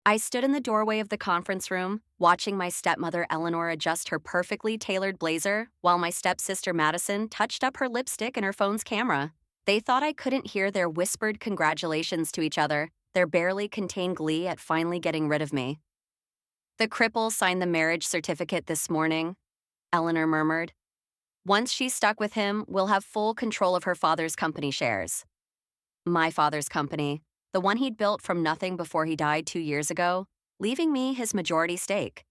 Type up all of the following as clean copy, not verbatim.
I stood in the doorway of the conference room, watching my stepmother Eleanor adjust her perfectly tailored blazer, while my stepsister Madison touched up her lipstick and her phone's camera. They thought I couldn't hear their whispered congratulations to each other, their barely contained glee at finally getting rid of me. The cripple signed the marriage certificate this morning, Eleanor murmured. Once she's stuck with him, we'll have full control of her father's company shares. My father's company, the one he'd built from nothing before he died 2 years ago, leaving me his majority stake.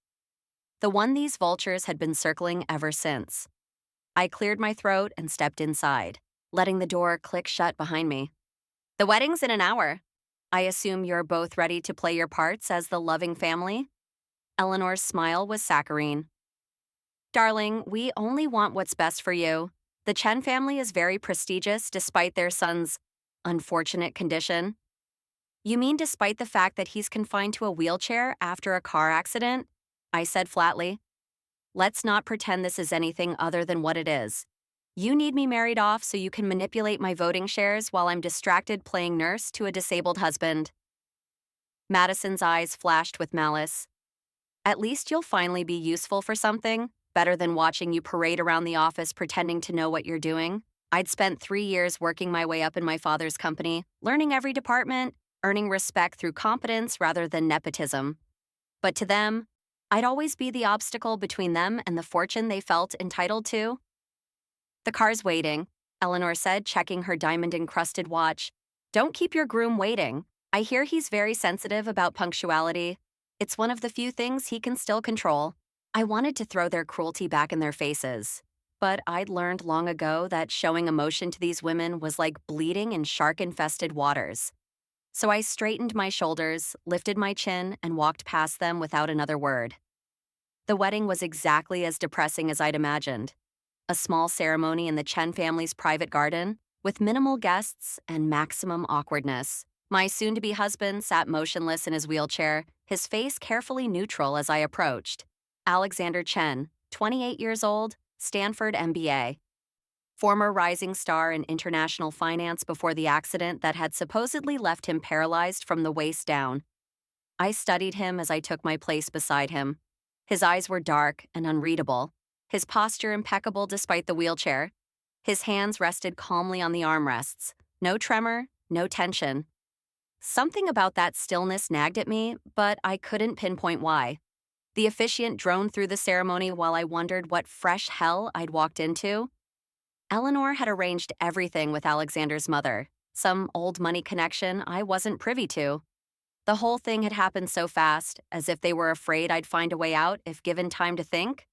The one these vultures had been circling ever since. I cleared my throat and stepped inside, letting the door click shut behind me. The wedding's in an hour. I assume you're both ready to play your parts as the loving family? Eleanor's smile was saccharine. Darling, we only want what's best for you. The Chen family is very prestigious despite their son's unfortunate condition. You mean despite the fact that he's confined to a wheelchair after a car accident? I said flatly. Let's not pretend this is anything other than what it is. You need me married off so you can manipulate my voting shares while I'm distracted playing nurse to a disabled husband. Madison's eyes flashed with malice. At least you'll finally be useful for something, better than watching you parade around the office pretending to know what you're doing. I'd spent 3 years working my way up in my father's company, learning every department, earning respect through competence rather than nepotism. But to them, I'd always be the obstacle between them and the fortune they felt entitled to. The car's waiting, Eleanor said, checking her diamond-encrusted watch. Don't keep your groom waiting. I hear he's very sensitive about punctuality. It's one of the few things he can still control. I wanted to throw their cruelty back in their faces. But I'd learned long ago that showing emotion to these women was like bleeding in shark-infested waters. So I straightened my shoulders, lifted my chin, and walked past them without another word. The wedding was exactly as depressing as I'd imagined. A small ceremony in the Chen family's private garden, with minimal guests and maximum awkwardness. My soon-to-be husband sat motionless in his wheelchair, his face carefully neutral as I approached. Alexander Chen, 28 years old, Stanford MBA. Former rising star in international finance before the accident that had supposedly left him paralyzed from the waist down. I studied him as I took my place beside him. His eyes were dark and unreadable, his posture impeccable despite the wheelchair. His hands rested calmly on the armrests. No tremor, no tension. Something about that stillness nagged at me, but I couldn't pinpoint why. The officiant droned through the ceremony while I wondered what fresh hell I'd walked into. Eleanor had arranged everything with Alexander's mother, some old money connection I wasn't privy to. The whole thing had happened so fast, as if they were afraid I'd find a way out if given time to think.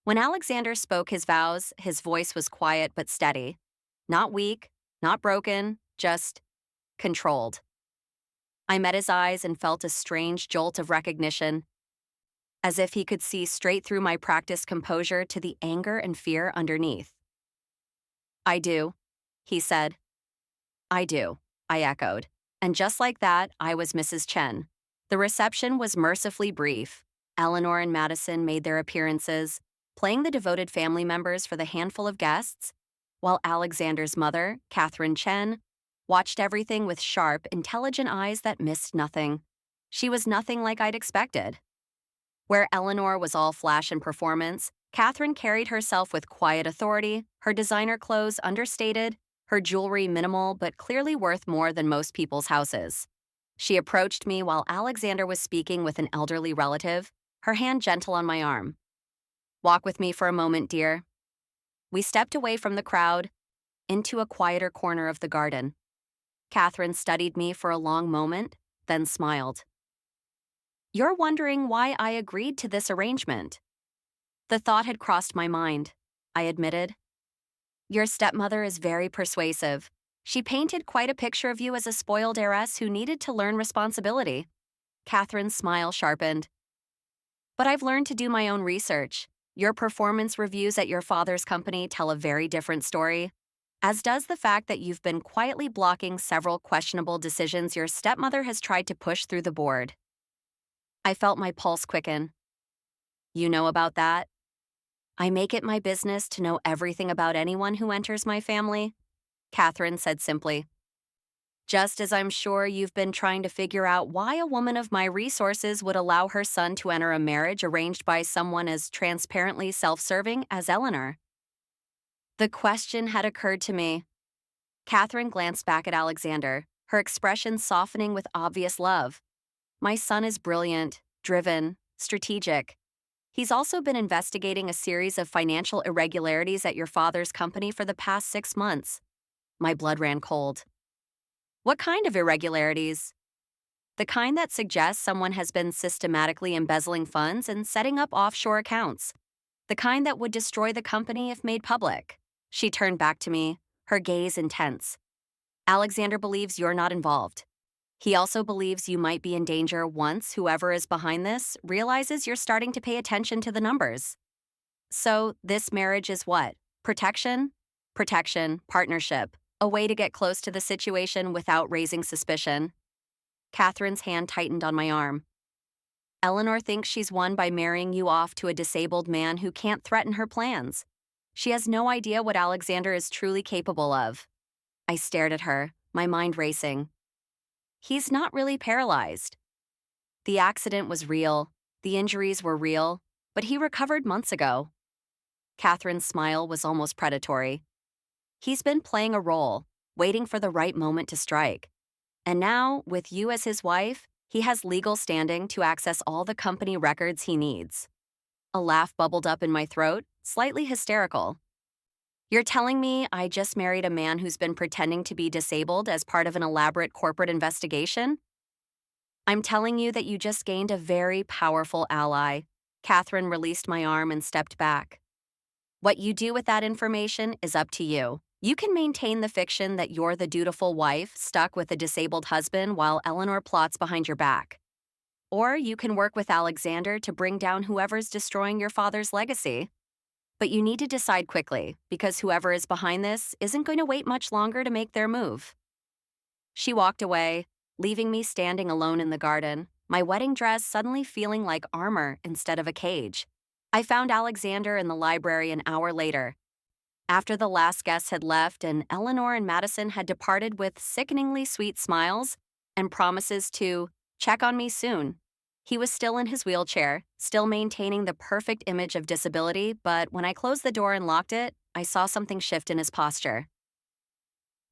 When Alexander spoke his vows, his voice was quiet but steady. Not weak, not broken, just controlled. I met his eyes and felt a strange jolt of recognition, as if he could see straight through my practiced composure to the anger and fear underneath. I do, he said. I do, I echoed. And just like that, I was Mrs. Chen. The reception was mercifully brief. Eleanor and Madison made their appearances, playing the devoted family members for the handful of guests, while Alexander's mother, Catherine Chen, watched everything with sharp, intelligent eyes that missed nothing. She was nothing like I'd expected. Where Eleanor was all flash and performance, Catherine carried herself with quiet authority, her designer clothes understated, her jewelry minimal but clearly worth more than most people's houses. She approached me while Alexander was speaking with an elderly relative, her hand gentle on my arm. Walk with me for a moment, dear. We stepped away from the crowd, into a quieter corner of the garden. Catherine studied me for a long moment, then smiled. You're wondering why I agreed to this arrangement. The thought had crossed my mind, I admitted. Your stepmother is very persuasive. She painted quite a picture of you as a spoiled heiress who needed to learn responsibility. Catherine's smile sharpened. But I've learned to do my own research. Your performance reviews at your father's company tell a very different story, as does the fact that you've been quietly blocking several questionable decisions your stepmother has tried to push through the board. I felt my pulse quicken. You know about that? I make it my business to know everything about anyone who enters my family, Catherine said simply. Just as I'm sure you've been trying to figure out why a woman of my resources would allow her son to enter a marriage arranged by someone as transparently self-serving as Eleanor. The question had occurred to me. Catherine glanced back at Alexander, her expression softening with obvious love. My son is brilliant, driven, strategic. He's also been investigating a series of financial irregularities at your father's company for the past 6 months. My blood ran cold. What kind of irregularities? The kind that suggests someone has been systematically embezzling funds and setting up offshore accounts. The kind that would destroy the company if made public. She turned back to me, her gaze intense. Alexander believes you're not involved. He also believes you might be in danger once whoever is behind this realizes you're starting to pay attention to the numbers. So, this marriage is what? Protection? Protection, partnership, a way to get close to the situation without raising suspicion. Catherine's hand tightened on my arm. Eleanor thinks she's won by marrying you off to a disabled man who can't threaten her plans. She has no idea what Alexander is truly capable of. I stared at her, my mind racing. He's not really paralyzed. The accident was real, the injuries were real, but he recovered months ago. Catherine's smile was almost predatory. He's been playing a role, waiting for the right moment to strike. And now, with you as his wife, he has legal standing to access all the company records he needs. A laugh bubbled up in my throat, slightly hysterical. You're telling me I just married a man who's been pretending to be disabled as part of an elaborate corporate investigation? I'm telling you that you just gained a very powerful ally. Catherine released my arm and stepped back. What you do with that information is up to you. You can maintain the fiction that you're the dutiful wife stuck with a disabled husband while Eleanor plots behind your back. Or you can work with Alexander to bring down whoever's destroying your father's legacy. But you need to decide quickly, because whoever is behind this isn't going to wait much longer to make their move. She walked away, leaving me standing alone in the garden, my wedding dress suddenly feeling like armor instead of a cage. I found Alexander in the library an hour later. After the last guests had left and Eleanor and Madison had departed with sickeningly sweet smiles and promises to check on me soon. He was still in his wheelchair, still maintaining the perfect image of disability, but when I closed the door and locked it, I saw something shift in his posture.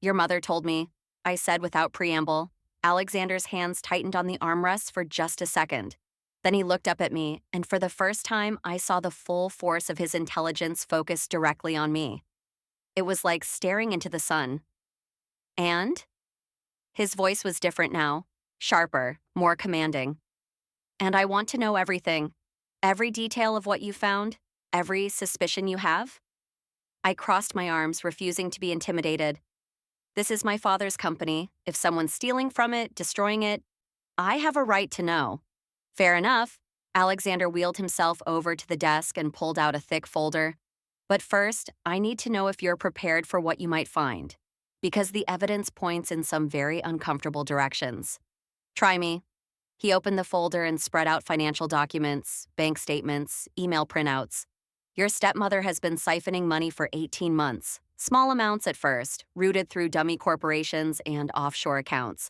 Your mother told me, I said without preamble. Alexander's hands tightened on the armrests for just a second. Then he looked up at me, and for the first time, I saw the full force of his intelligence focused directly on me. It was like staring into the sun. And? His voice was different now, sharper, more commanding. And I want to know everything. Every detail of what you found, every suspicion you have. I crossed my arms, refusing to be intimidated. This is my father's company. If someone's stealing from it, destroying it, I have a right to know. Fair enough. Alexander wheeled himself over to the desk and pulled out a thick folder. But first, I need to know if you're prepared for what you might find, because the evidence points in some very uncomfortable directions. Try me. He opened the folder and spread out financial documents, bank statements, email printouts. Your stepmother has been siphoning money for 18 months, small amounts at first, routed through dummy corporations and offshore accounts.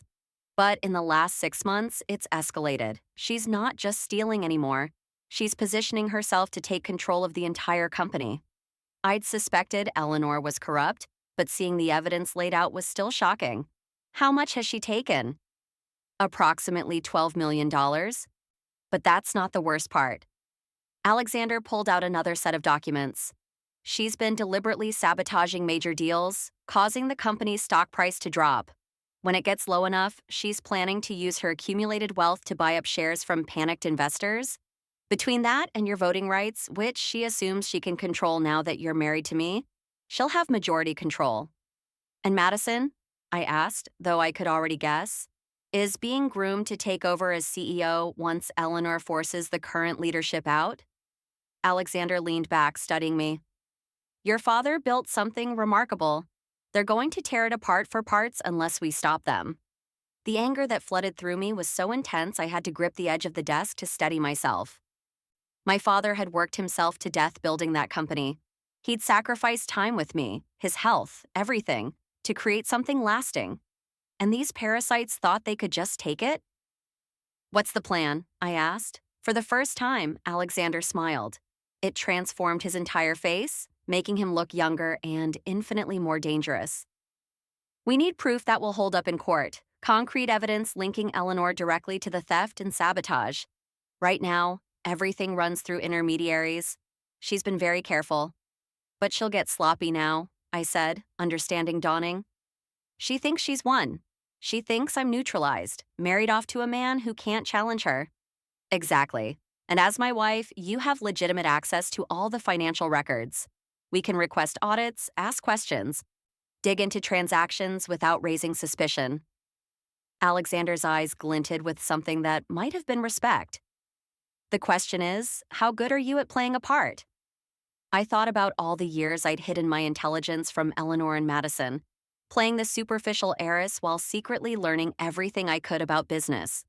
But in the last 6 months, it's escalated. She's not just stealing anymore. She's positioning herself to take control of the entire company. I'd suspected Eleanor was corrupt, but seeing the evidence laid out was still shocking. How much has she taken? Approximately $12 million. But that's not the worst part. Alexander pulled out another set of documents. She's been deliberately sabotaging major deals, causing the company's stock price to drop. When it gets low enough, she's planning to use her accumulated wealth to buy up shares from panicked investors. Between that and your voting rights, which she assumes she can control now that you're married to me, she'll have majority control. And Madison? I asked, though I could already guess. Is being groomed to take over as CEO once Eleanor forces the current leadership out? Alexander leaned back, studying me. Your father built something remarkable. They're going to tear it apart for parts unless we stop them. The anger that flooded through me was so intense I had to grip the edge of the desk to steady myself. My father had worked himself to death building that company. He'd sacrificed time with me, his health, everything, to create something lasting. And these parasites thought they could just take it? What's the plan? I asked. For the first time, Alexander smiled. It transformed his entire face, making him look younger and infinitely more dangerous. We need proof that will hold up in court, concrete evidence linking Eleanor directly to the theft and sabotage. Right now, everything runs through intermediaries. She's been very careful. But she'll get sloppy now, I said, understanding dawning. She thinks she's won. She thinks I'm neutralized, married off to a man who can't challenge her. Exactly. And as my wife, you have legitimate access to all the financial records. We can request audits, ask questions, dig into transactions without raising suspicion. Alexander's eyes glinted with something that might have been respect. The question is, how good are you at playing a part? I thought about all the years I'd hidden my intelligence from Eleanor and Madison, playing the superficial heiress while secretly learning everything I could about business.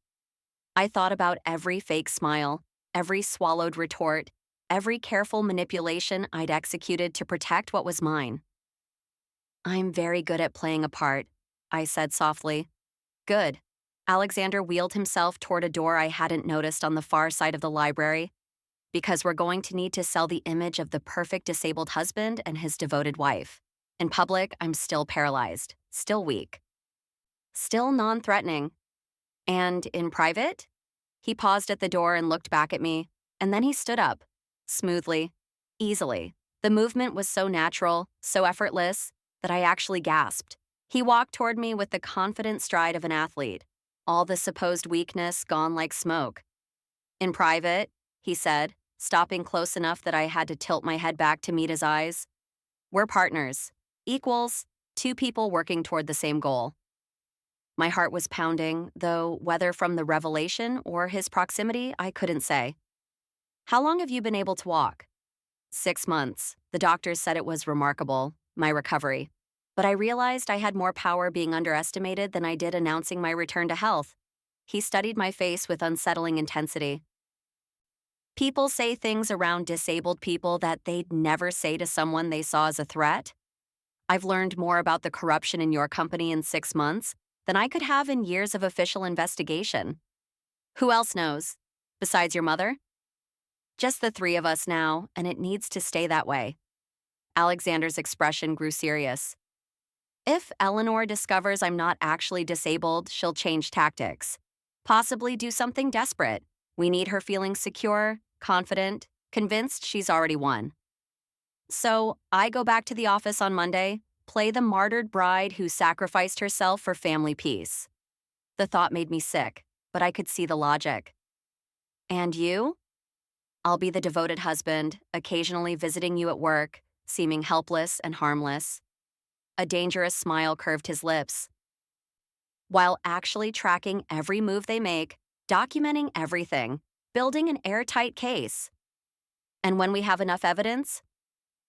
I thought about every fake smile, every swallowed retort, every careful manipulation I'd executed to protect what was mine. I'm very good at playing a part, I said softly. Good. Alexander wheeled himself toward a door I hadn't noticed on the far side of the library. Because we're going to need to sell the image of the perfect disabled husband and his devoted wife. In public, I'm still paralyzed, still weak, still non-threatening. And in private? He paused at the door and looked back at me, and then he stood up, smoothly, easily. The movement was so natural, so effortless, that I actually gasped. He walked toward me with the confident stride of an athlete, all the supposed weakness gone like smoke. In private, he said, stopping close enough that I had to tilt my head back to meet his eyes. We're partners, equals, two people working toward the same goal. My heart was pounding, though whether from the revelation or his proximity, I couldn't say. How long have you been able to walk? 6 months. The doctors said it was remarkable, my recovery. But I realized I had more power being underestimated than I did announcing my return to health. He studied my face with unsettling intensity. People say things around disabled people that they'd never say to someone they saw as a threat. I've learned more about the corruption in your company in 6 months than I could have in years of official investigation. Who else knows? Besides your mother? Just the three of us now, and it needs to stay that way. Alexander's expression grew serious. If Eleanor discovers I'm not actually disabled, she'll change tactics. Possibly do something desperate. We need her feeling secure, confident, convinced she's already won. So I go back to the office on Monday, play the martyred bride who sacrificed herself for family peace. The thought made me sick, but I could see the logic. And you? I'll be the devoted husband, occasionally visiting you at work, seeming helpless and harmless. A dangerous smile curved his lips. While actually tracking every move they make, documenting everything, building an airtight case. And when we have enough evidence,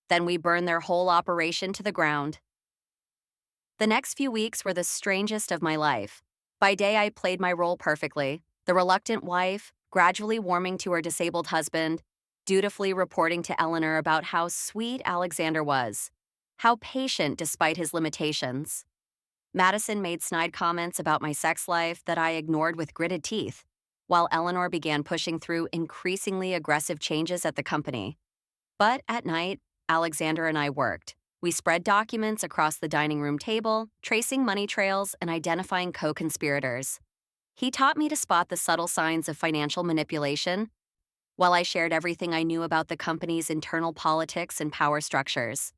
then we burn their whole operation to the ground. The next few weeks were the strangest of my life. By day, I played my role perfectly, the reluctant wife, gradually warming to her disabled husband, dutifully reporting to Eleanor about how sweet Alexander was, how patient despite his limitations. Madison made snide comments about my sex life that I ignored with gritted teeth, while Eleanor began pushing through increasingly aggressive changes at the company. But at night, Alexander and I worked. We spread documents across the dining room table, tracing money trails and identifying co-conspirators. He taught me to spot the subtle signs of financial manipulation, while I shared everything I knew about the company's internal politics and power structures.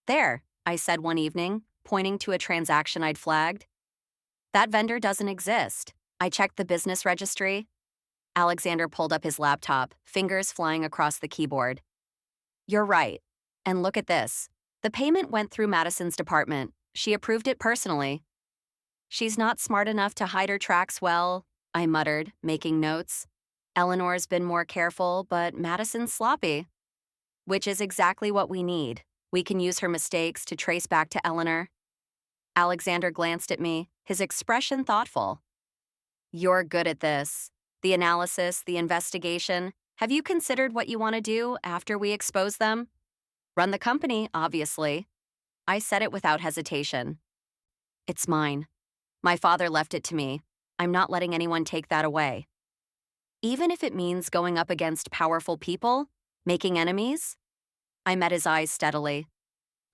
There, I said one evening, pointing to a transaction I'd flagged. That vendor doesn't exist. I checked the business registry. Alexander pulled up his laptop, fingers flying across the keyboard. You're right. And look at this. The payment went through Madison's department. She approved it personally. She's not smart enough to hide her tracks well, I muttered, making notes. Eleanor's been more careful, but Madison's sloppy. Which is exactly what we need. We can use her mistakes to trace back to Eleanor. Alexander glanced at me, his expression thoughtful. You're good at this. The analysis, the investigation. Have you considered what you want to do after we expose them? Run the company, obviously. I said it without hesitation. It's mine. My father left it to me. I'm not letting anyone take that away. Even if it means going up against powerful people, making enemies? I met his eyes steadily.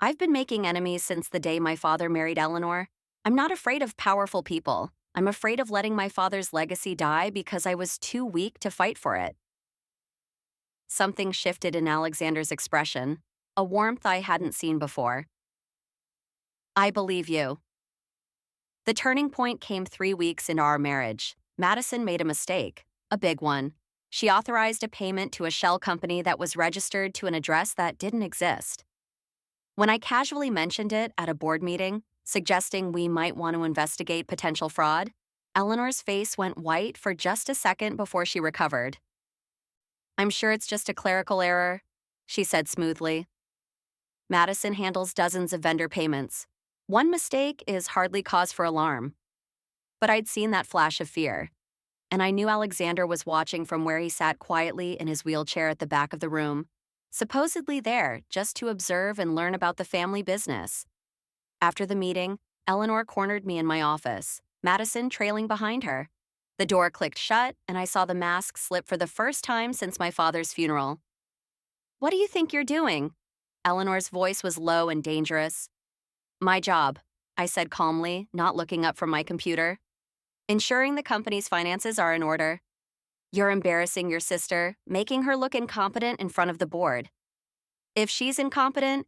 I've been making enemies since the day my father married Eleanor. I'm not afraid of powerful people. I'm afraid of letting my father's legacy die because I was too weak to fight for it. Something shifted in Alexander's expression, a warmth I hadn't seen before. I believe you. The turning point came 3 weeks into our marriage. Madison made a mistake, a big one. She authorized a payment to a shell company that was registered to an address that didn't exist. When I casually mentioned it at a board meeting, suggesting we might want to investigate potential fraud, Eleanor's face went white for just a second before she recovered. I'm sure it's just a clerical error, she said smoothly. Madison handles dozens of vendor payments. One mistake is hardly cause for alarm. But I'd seen that flash of fear, and I knew Alexander was watching from where he sat quietly in his wheelchair at the back of the room, supposedly there just to observe and learn about the family business. After the meeting, Eleanor cornered me in my office, Madison trailing behind her. The door clicked shut, and I saw the mask slip for the first time since my father's funeral. "What do you think you're doing?" Eleanor's voice was low and dangerous. "My job," I said calmly, not looking up from my computer. "Ensuring the company's finances are in order." "You're embarrassing your sister, making her look incompetent in front of the board." "If she's incompetent,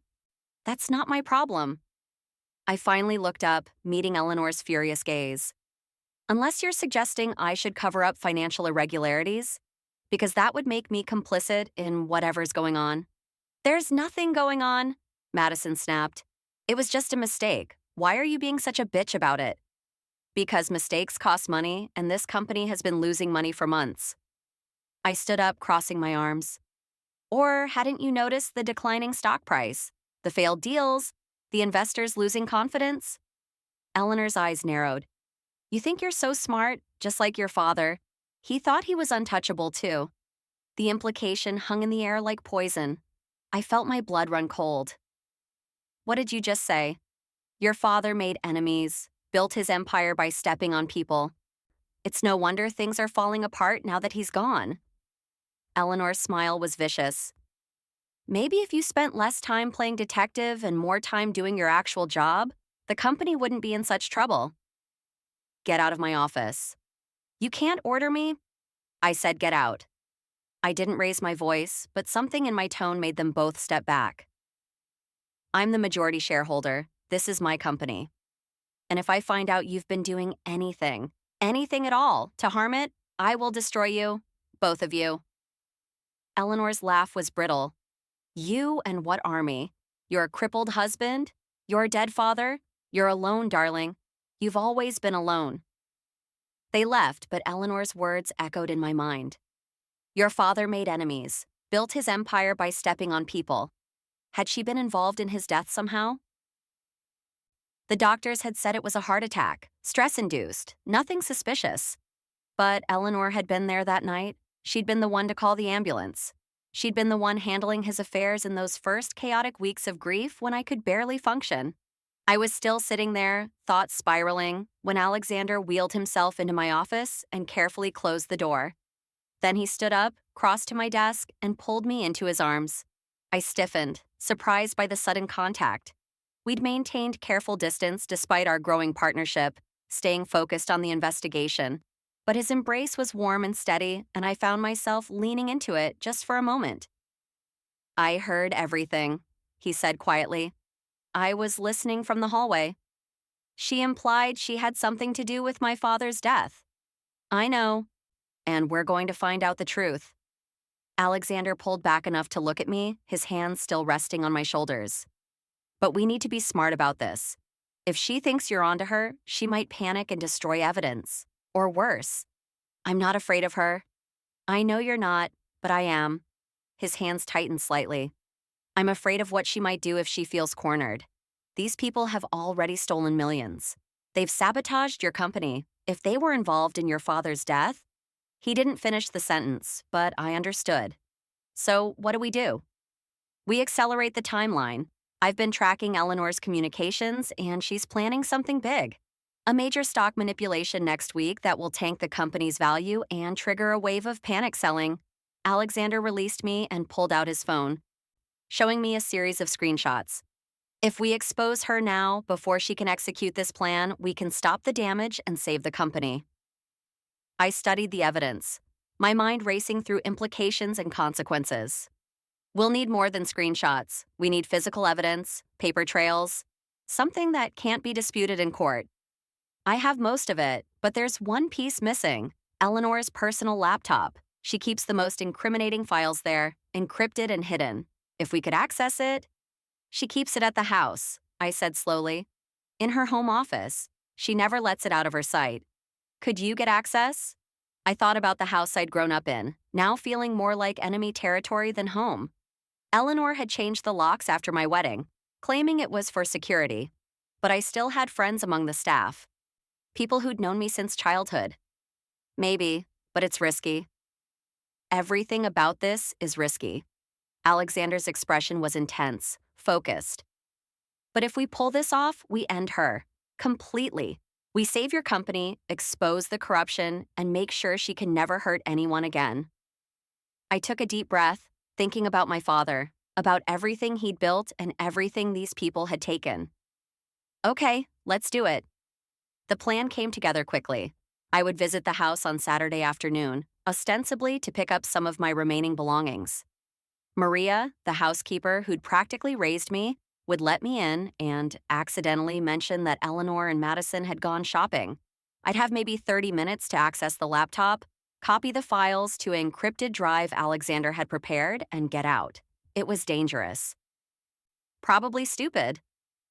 that's not my problem." I finally looked up, meeting Eleanor's furious gaze. "Unless you're suggesting I should cover up financial irregularities, because that would make me complicit in whatever's going on." "There's nothing going on," Madison snapped. "It was just a mistake. Why are you being such a bitch about it?" "Because mistakes cost money, and this company has been losing money for months." I stood up, crossing my arms. "Or hadn't you noticed the declining stock price, the failed deals, the investors losing confidence?" Eleanor's eyes narrowed. "You think you're so smart, just like your father. He thought he was untouchable, too." The implication hung in the air like poison. I felt my blood run cold. "What did you just say?" "Your father made enemies, built his empire by stepping on people. It's no wonder things are falling apart now that he's gone." Eleanor's smile was vicious. "Maybe if you spent less time playing detective and more time doing your actual job, the company wouldn't be in such trouble." "Get out of my office." "You can't order me." I said get out. I didn't raise my voice, but something in my tone made them both step back. "I'm the majority shareholder. This is my company. And if I find out you've been doing anything at all, to harm it, I will destroy you, both of you." Eleanor's laugh was brittle. "You and what army? Your crippled husband? Your dead father? You're alone, darling. You've always been alone." They left, but Eleanor's words echoed in my mind. Your father made enemies, built his empire by stepping on people. Had she been involved in his death somehow? The doctors had said it was a heart attack, stress-induced, nothing suspicious. But Eleanor had been there that night. She'd been the one to call the ambulance. She'd been the one handling his affairs in those first chaotic weeks of grief when I could barely function. I was still sitting there, thoughts spiraling, when Alexander wheeled himself into my office and carefully closed the door. Then he stood up, crossed to my desk, and pulled me into his arms. I stiffened, surprised by the sudden contact. We'd maintained careful distance despite our growing partnership, staying focused on the investigation. But his embrace was warm and steady, and I found myself leaning into it just for a moment. "I heard everything," he said quietly. "I was listening from the hallway. She implied she had something to do with my father's death." "I know. And we're going to find out the truth." Alexander pulled back enough to look at me, his hands still resting on my shoulders. "But we need to be smart about this. If she thinks you're onto her, she might panic and destroy evidence. Or worse. I'm not afraid of her." "I know you're not, but I am." His hands tightened slightly. "I'm afraid of what she might do if she feels cornered. These people have already stolen millions. They've sabotaged your company. If they were involved in your father's death—" He didn't finish the sentence, but I understood. "So what do? We accelerate the timeline. I've been tracking Eleanor's communications, and she's planning something big." A major stock manipulation next week that will tank the company's value and trigger a wave of panic selling. Alexander released me and pulled out his phone, showing me a series of screenshots. If we expose her now, before she can execute this plan, we can stop the damage and save the company. I studied the evidence, my mind racing through implications and consequences. We'll need more than screenshots. We need physical evidence, paper trails, something that can't be disputed in court. I have most of it, but there's one piece missing: Eleanor's personal laptop. She keeps the most incriminating files there, encrypted and hidden. If we could access it. She keeps it at the house, I said slowly. In her home office. She never lets it out of her sight. Could you get access? I thought about the house I'd grown up in, now feeling more like enemy territory than home. Eleanor had changed the locks after my wedding, claiming it was for security. But I still had friends among the staff. People who'd known me since childhood. Maybe, but it's risky. Everything about this is risky. Alexander's expression was intense, focused. But if we pull this off, we end her. Completely. We save your company, expose the corruption, and make sure she can never hurt anyone again. I took a deep breath, thinking about my father, about everything he'd built and everything these people had taken. Okay, let's do it. The plan came together quickly. I would visit the house on Saturday afternoon, ostensibly to pick up some of my remaining belongings. Maria, the housekeeper who'd practically raised me, would let me in and accidentally mention that Eleanor and Madison had gone shopping. I'd have maybe 30 minutes to access the laptop, copy the files to an encrypted drive Alexander had prepared, and get out. It was dangerous. Probably stupid,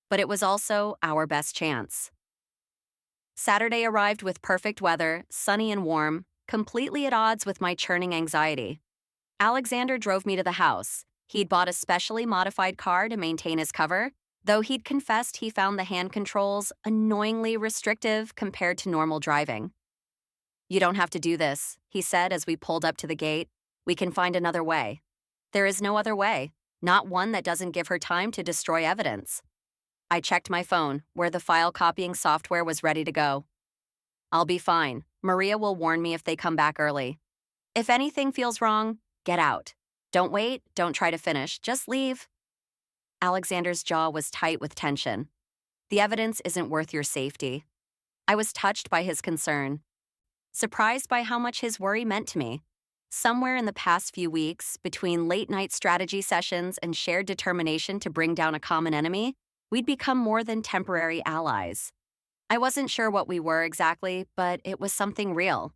but it was also our best chance. Saturday arrived with perfect weather, sunny and warm, completely at odds with my churning anxiety. Alexander drove me to the house. He'd bought a specially modified car to maintain his cover, though he'd confessed he found the hand controls annoyingly restrictive compared to normal driving. You don't have to do this, he said as we pulled up to the gate. We can find another way. There is no other way, not one that doesn't give her time to destroy evidence. I checked my phone, where the file copying software was ready to go. I'll be fine. Maria will warn me if they come back early. If anything feels wrong, get out. Don't wait, don't try to finish, just leave. Alexander's jaw was tight with tension. The evidence isn't worth your safety. I was touched by his concern, surprised by how much his worry meant to me. Somewhere in the past few weeks, between late-night strategy sessions and shared determination to bring down a common enemy, we'd become more than temporary allies. I wasn't sure what we were exactly, but it was something real.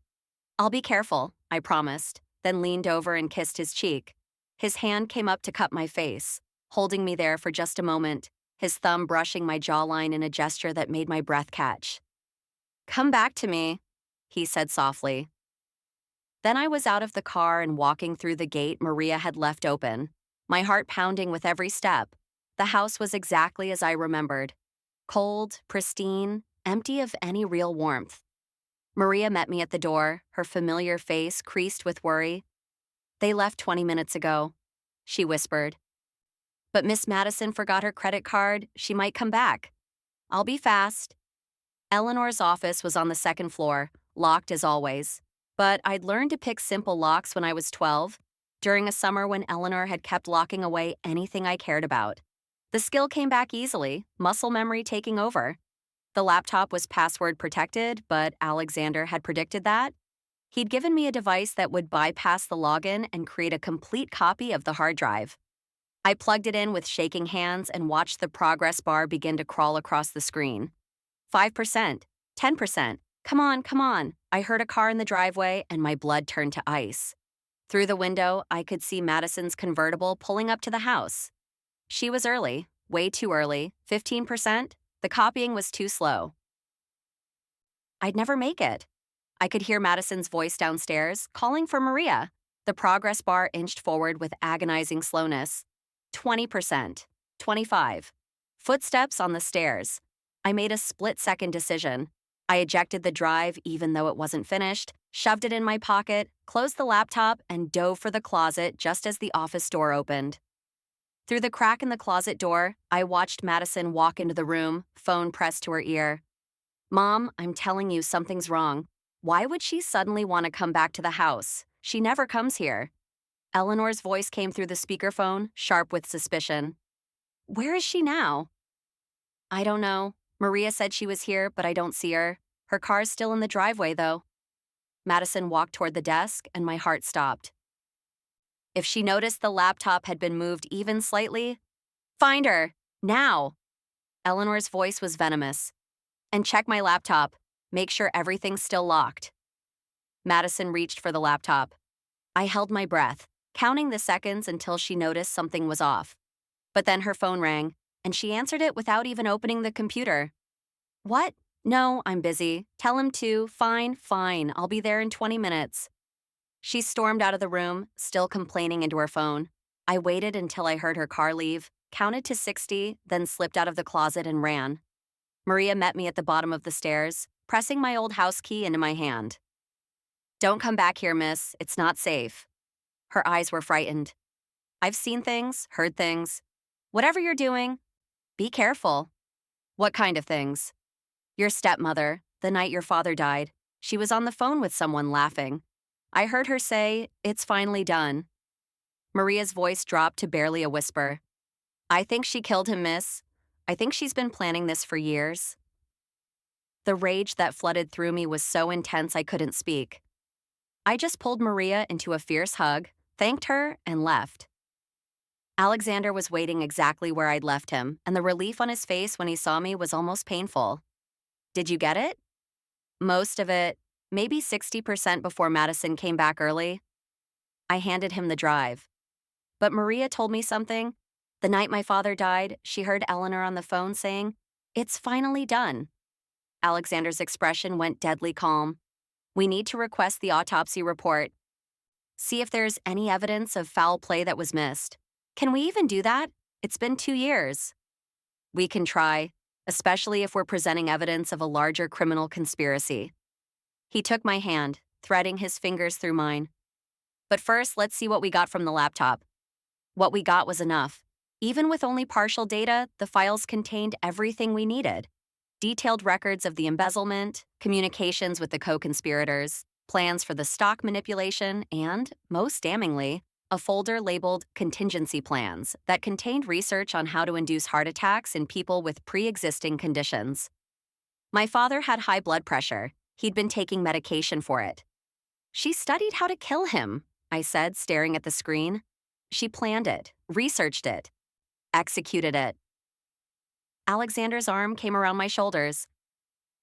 I'll be careful, I promised, then leaned over and kissed his cheek. His hand came up to cup my face, holding me there for just a moment, his thumb brushing my jawline in a gesture that made my breath catch. Come back to me, he said softly. Then I was out of the car and walking through the gate Maria had left open, my heart pounding with every step. The house was exactly as I remembered. Cold, pristine, empty of any real warmth. Maria met me at the door, her familiar face creased with worry. They left 20 minutes ago, she whispered. But Miss Madison forgot her credit card. She might come back. I'll be fast. Eleanor's office was on the second floor, locked as always. But I'd learned to pick simple locks when I was 12, during a summer when Eleanor had kept locking away anything I cared about. The skill came back easily, muscle memory taking over. The laptop was password protected, but Alexander had predicted that. He'd given me a device that would bypass the login and create a complete copy of the hard drive. I plugged it in with shaking hands and watched the progress bar begin to crawl across the screen. 5%, 10%, come on, I heard a car in the driveway and my blood turned to ice. Through the window, I could see Madison's convertible pulling up to the house. She was early, way too early, 15%. The copying was too slow. I'd never make it. I could hear Madison's voice downstairs, calling for Maria. The progress bar inched forward with agonizing slowness. 20%, 25. Footsteps on the stairs. I made a split-second decision. I ejected the drive even though it wasn't finished, shoved it in my pocket, closed the laptop, and dove for the closet just as the office door opened. Through the crack in the closet door, I watched Madison walk into the room, phone pressed to her ear. Mom, I'm telling you something's wrong. Why would she suddenly want to come back to the house? She never comes here. Eleanor's voice came through the speakerphone, sharp with suspicion. Where is she now? I don't know. Maria said she was here, but I don't see her. Her car's still in the driveway, though. Madison walked toward the desk, and my heart stopped. If she noticed the laptop had been moved even slightly, find her! Now! Eleanor's voice was venomous. And check my laptop. Make sure everything's still locked. Madison reached for the laptop. I held my breath, counting the seconds until she noticed something was off. But then her phone rang, and she answered it without even opening the computer. What? No, I'm busy. Tell him to. Fine. I'll be there in 20 minutes. She stormed out of the room, still complaining into her phone. I waited until I heard her car leave, counted to 60, then slipped out of the closet and ran. Maria met me at the bottom of the stairs, pressing my old house key into my hand. Don't come back here, miss. It's not safe. Her eyes were frightened. I've seen things, heard things. Whatever you're doing, be careful. What kind of things? Your stepmother, the night your father died, she was on the phone with someone laughing. I heard her say, "It's finally done." Maria's voice dropped to barely a whisper. I think she killed him, miss. I think she's been planning this for years. The rage that flooded through me was so intense I couldn't speak. I just pulled Maria into a fierce hug, thanked her, and left. Alexander was waiting exactly where I'd left him, and the relief on his face when he saw me was almost painful. Did you get it? Most of it, maybe 60% before Madison came back early. I handed him the drive. But Maria told me something. The night my father died, she heard Eleanor on the phone saying, "It's finally done." Alexander's expression went deadly calm. We need to request the autopsy report. See if there's any evidence of foul play that was missed. Can we even do that? It's been 2 years. We can try, especially if we're presenting evidence of a larger criminal conspiracy. He took my hand, threading his fingers through mine. But first, let's see what we got from the laptop. What we got was enough. Even with only partial data, the files contained everything we needed. Detailed records of the embezzlement, communications with the co-conspirators, plans for the stock manipulation, and, most damningly, a folder labeled Contingency Plans that contained research on how to induce heart attacks in people with pre-existing conditions. My father had high blood pressure. He'd been taking medication for it. She studied how to kill him, I said, staring at the screen. She planned it, researched it, executed it. Alexander's arm came around my shoulders.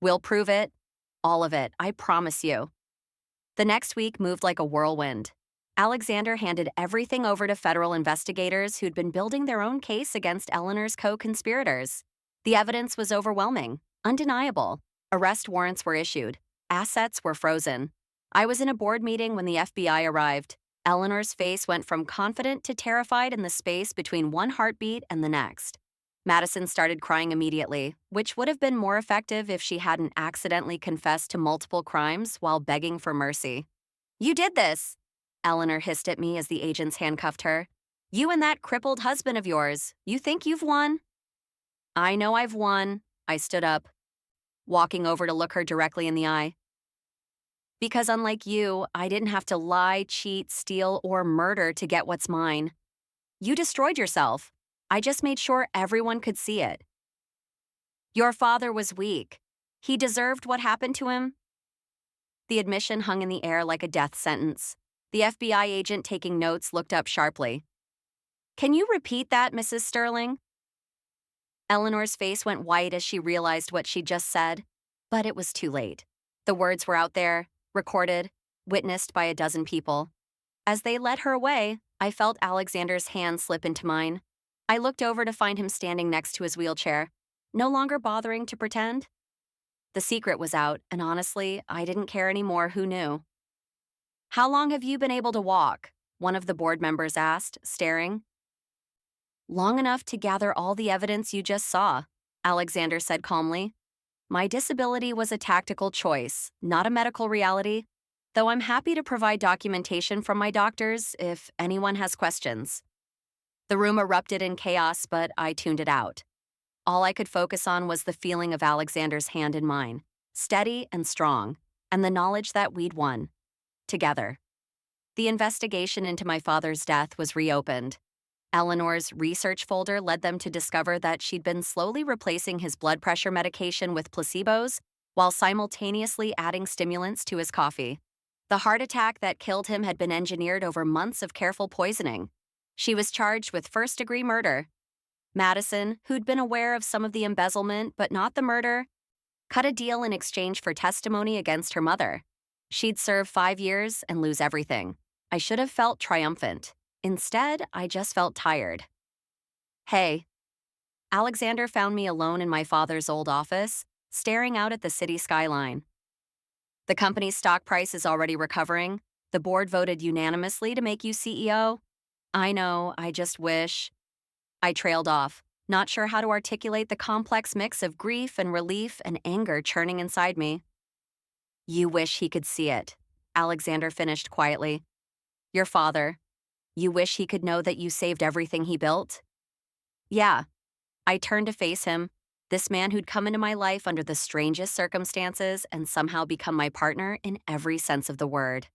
We'll prove it. All of it, I promise you. The next week moved like a whirlwind. Alexander handed everything over to federal investigators who'd been building their own case against Eleanor's co-conspirators. The evidence was overwhelming, undeniable. Arrest warrants were issued. Assets were frozen. I was in a board meeting when the FBI arrived. Eleanor's face went from confident to terrified in the space between one heartbeat and the next. Madison started crying immediately, which would have been more effective if she hadn't accidentally confessed to multiple crimes while begging for mercy. You did this, Eleanor hissed at me as the agents handcuffed her. You and that crippled husband of yours. You think you've won? I know I've won. I stood up, walking over to look her directly in the eye. Because unlike you, I didn't have to lie, cheat, steal, or murder to get what's mine. You destroyed yourself. I just made sure everyone could see it. Your father was weak. He deserved what happened to him. The admission hung in the air like a death sentence. The FBI agent taking notes looked up sharply. Can you repeat that, Mrs. Sterling? Eleanor's face went white as she realized what she'd just said, but it was too late. The words were out there, recorded, witnessed by a dozen people. As they led her away, I felt Alexander's hand slip into mine. I looked over to find him standing next to his wheelchair, no longer bothering to pretend. The secret was out, and honestly, I didn't care anymore who knew. How long have you been able to walk? One of the board members asked, staring. Long enough to gather all the evidence you just saw, Alexander said calmly. My disability was a tactical choice, not a medical reality, though I'm happy to provide documentation from my doctors if anyone has questions. The room erupted in chaos, but I tuned it out. All I could focus on was the feeling of Alexander's hand in mine, steady and strong, and the knowledge that we'd won. Together. The investigation into my father's death was reopened. Eleanor's research folder led them to discover that she'd been slowly replacing his blood pressure medication with placebos while simultaneously adding stimulants to his coffee. The heart attack that killed him had been engineered over months of careful poisoning. She was charged with first-degree murder. Madison, who'd been aware of some of the embezzlement but not the murder, cut a deal in exchange for testimony against her mother. She'd serve 5 years and lose everything. I should have felt triumphant. Instead, I just felt tired. Hey. Alexander found me alone in my father's old office, staring out at the city skyline. The company's stock price is already recovering. The board voted unanimously to make you CEO. I know, I just wish. I trailed off, not sure how to articulate the complex mix of grief and relief and anger churning inside me. You wish he could see it, Alexander finished quietly. Your father. You wish he could know that you saved everything he built? Yeah. I turned to face him, this man who'd come into my life under the strangest circumstances and somehow become my partner in every sense of the word.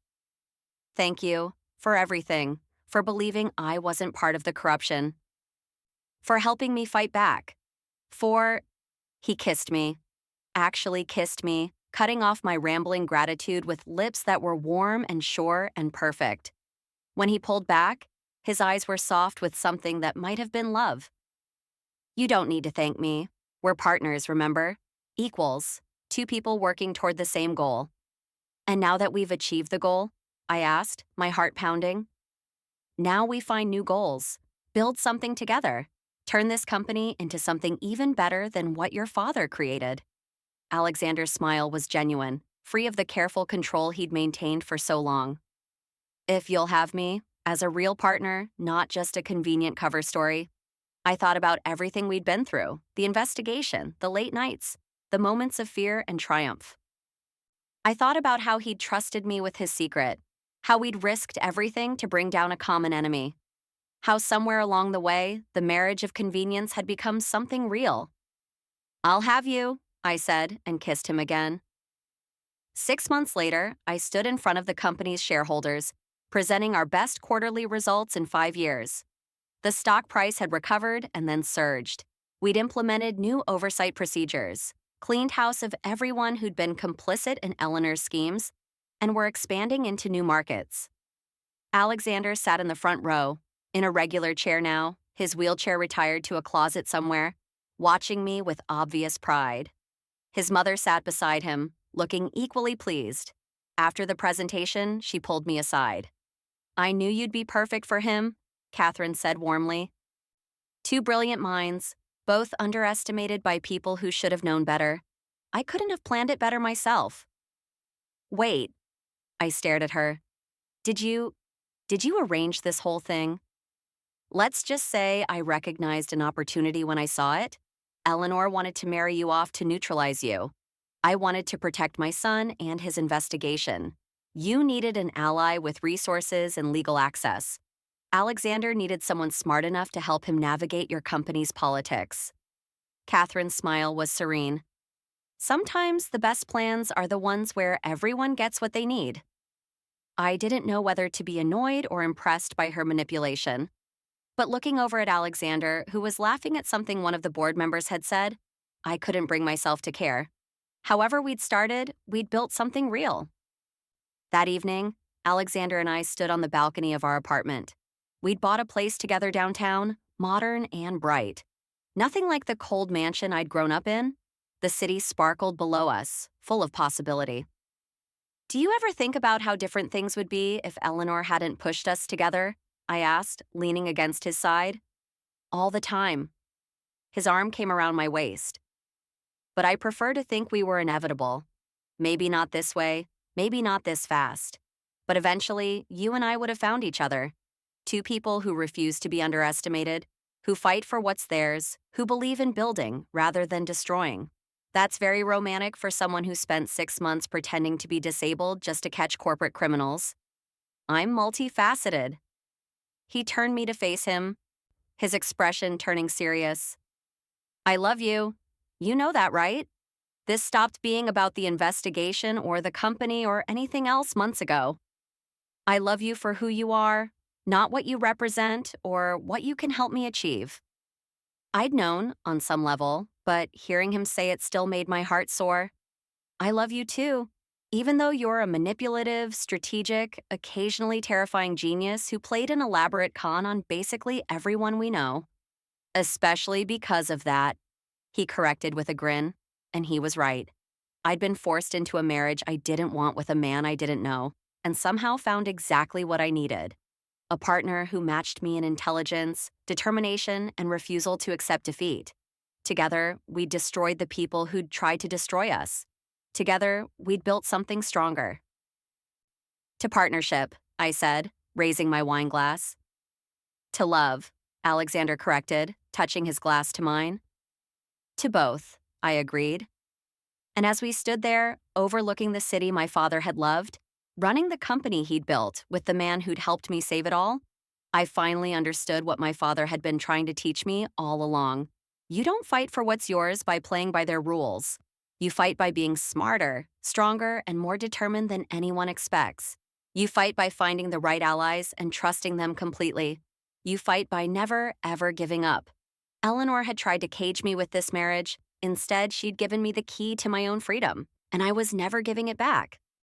Thank you for everything, for believing I wasn't part of the corruption, for helping me fight back, he kissed me, actually kissed me, cutting off my rambling gratitude with lips that were warm and sure and perfect. When he pulled back, his eyes were soft with something that might have been love. You don't need to thank me. We're partners, remember? Equals, two people working toward the same goal. And now that we've achieved the goal, I asked, my heart pounding. Now we find new goals, build something together, turn this company into something even better than what your father created. Alexander's smile was genuine, free of the careful control he'd maintained for so long. If you'll have me, as a real partner, not just a convenient cover story. I thought about everything we'd been through, the investigation, the late nights, the moments of fear and triumph. I thought about how he'd trusted me with his secret, how we'd risked everything to bring down a common enemy, how somewhere along the way, the marriage of convenience had become something real. I'll have you, I said, and kissed him again. 6 months later, I stood in front of the company's shareholders, presenting our best quarterly results in 5 years. The stock price had recovered and then surged. We'd implemented new oversight procedures, cleaned house of everyone who'd been complicit in Eleanor's schemes, and were expanding into new markets. Alexander sat in the front row, in a regular chair now, his wheelchair retired to a closet somewhere, watching me with obvious pride. His mother sat beside him, looking equally pleased. After the presentation, she pulled me aside. I knew you'd be perfect for him, Catherine said warmly. Two brilliant minds, both underestimated by people who should have known better. I couldn't have planned it better myself. Wait, I stared at her. Did you arrange this whole thing? Let's just say I recognized an opportunity when I saw it. Eleanor wanted to marry you off to neutralize you. I wanted to protect my son and his investigation. You needed an ally with resources and legal access. Alexander needed someone smart enough to help him navigate your company's politics. Catherine's smile was serene. Sometimes the best plans are the ones where everyone gets what they need. I didn't know whether to be annoyed or impressed by her manipulation. But looking over at Alexander, who was laughing at something one of the board members had said, I couldn't bring myself to care. However we'd started, we'd built something real. That evening, Alexander and I stood on the balcony of our apartment. We'd bought a place together downtown, modern and bright. Nothing like the cold mansion I'd grown up in. The city sparkled below us, full of possibility. Do you ever think about how different things would be if Eleanor hadn't pushed us together? I asked, leaning against his side. All the time. His arm came around my waist. But I prefer to think we were inevitable. Maybe not this way, maybe not this fast. But eventually, you and I would have found each other. Two people who refuse to be underestimated, who fight for what's theirs, who believe in building rather than destroying. That's very romantic for someone who spent 6 months pretending to be disabled just to catch corporate criminals. I'm multifaceted. He turned me to face him, his expression turning serious. I love you. You know that, right? This stopped being about the investigation or the company or anything else months ago. I love you for who you are, not what you represent or what you can help me achieve. I'd known, on some level, but hearing him say it still made my heart soar. I love you too, even though you're a manipulative, strategic, occasionally terrifying genius who played an elaborate con on basically everyone we know. Especially because of that, he corrected with a grin, and he was right. I'd been forced into a marriage I didn't want with a man I didn't know, and somehow found exactly what I needed. A partner who matched me in intelligence, determination, and refusal to accept defeat. Together, we destroyed the people who'd tried to destroy us. Together, we'd built something stronger. To partnership, I said, raising my wine glass. To love, Alexander corrected, touching his glass to mine. To both, I agreed. And as we stood there, overlooking the city my father had loved, running the company he'd built with the man who'd helped me save it all, I finally understood what my father had been trying to teach me all along. You don't fight for what's yours by playing by their rules. You fight by being smarter, stronger, and more determined than anyone expects. You fight by finding the right allies and trusting them completely. You fight by never, ever giving up. Eleanor had tried to cage me with this marriage. Instead, she'd given me the key to my own freedom, and I was never giving it back.